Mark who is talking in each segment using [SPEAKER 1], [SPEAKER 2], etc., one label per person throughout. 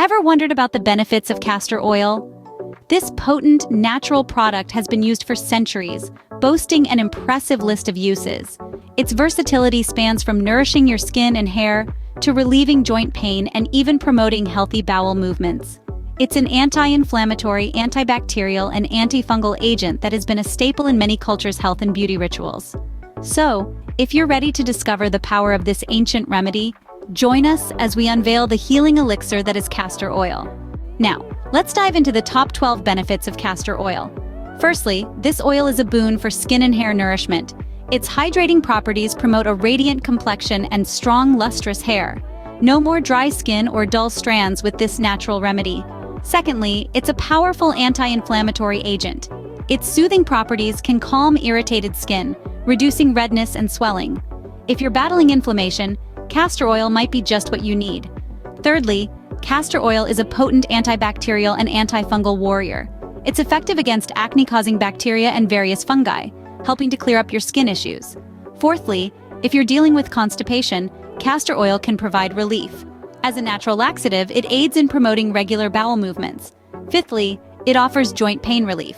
[SPEAKER 1] Ever wondered about the benefits of castor oil? This potent, natural product has been used for centuries, boasting an impressive list of uses. Its versatility spans from nourishing your skin and hair to relieving joint pain and even promoting healthy bowel movements. It's an anti-inflammatory, antibacterial, and antifungal agent that has been a staple in many cultures' health and beauty rituals. So, if you're ready to discover the power of this ancient remedy, join us as we unveil the healing elixir that is castor oil. Now, let's dive into the top 12 benefits of castor oil. Firstly, this oil is a boon for skin and hair nourishment. Its hydrating properties promote a radiant complexion and strong, lustrous hair. No more dry skin or dull strands with this natural remedy. Secondly, it's a powerful anti-inflammatory agent. Its soothing properties can calm irritated skin, reducing redness and swelling. If you're battling inflammation, castor oil might be just what you need. Thirdly, castor oil is a potent antibacterial and antifungal warrior. It's effective against acne-causing bacteria and various fungi, helping to clear up your skin issues. Fourthly, if you're dealing with constipation, castor oil can provide relief. As a natural laxative, it aids in promoting regular bowel movements. Fifthly, it offers joint pain relief.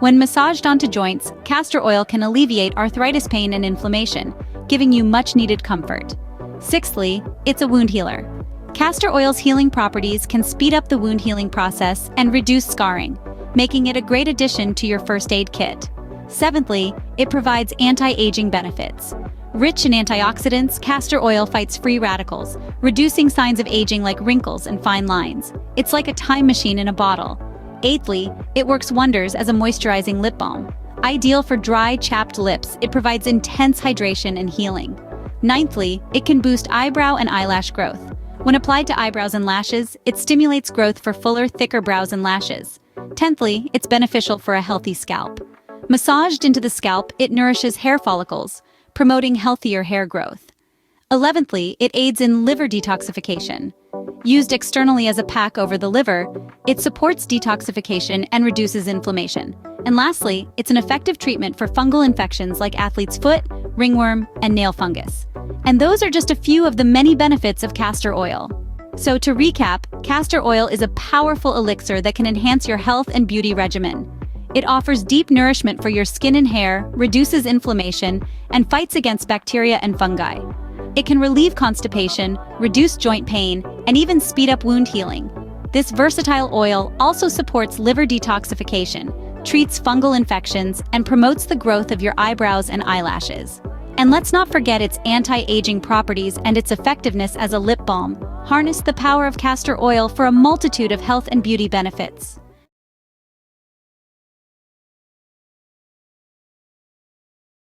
[SPEAKER 1] When massaged onto joints, castor oil can alleviate arthritis pain and inflammation, giving you much-needed comfort. Sixthly, it's a wound healer. Castor oil's healing properties can speed up the wound healing process and reduce scarring, making it a great addition to your first aid kit. Seventhly, it provides anti-aging benefits. Rich in antioxidants, castor oil fights free radicals, reducing signs of aging like wrinkles and fine lines. It's like a time machine in a bottle. Eighthly, it works wonders as a moisturizing lip balm. Ideal for dry, chapped lips, it provides intense hydration and healing. Ninthly, it can boost eyebrow and eyelash growth. When applied to eyebrows and lashes, it stimulates growth for fuller, thicker brows and lashes. Tenthly, it's beneficial for a healthy scalp. Massaged into the scalp, it nourishes hair follicles, promoting healthier hair growth. 11thly, it aids in liver detoxification. Used externally as a pack over the liver, it supports detoxification and reduces inflammation. And lastly, it's an effective treatment for fungal infections like athlete's foot, ringworm, and nail fungus. And those are just a few of the many benefits of castor oil. So to recap, castor oil is a powerful elixir that can enhance your health and beauty regimen. It offers deep nourishment for your skin and hair, reduces inflammation, and fights against bacteria and fungi. It can relieve constipation, reduce joint pain, and even speed up wound healing. This versatile oil also supports liver detoxification, treats fungal infections, and promotes the growth of your eyebrows and eyelashes. And let's not forget its anti-aging properties and its effectiveness as a lip balm. Harness the power of castor oil for a multitude of health and beauty benefits.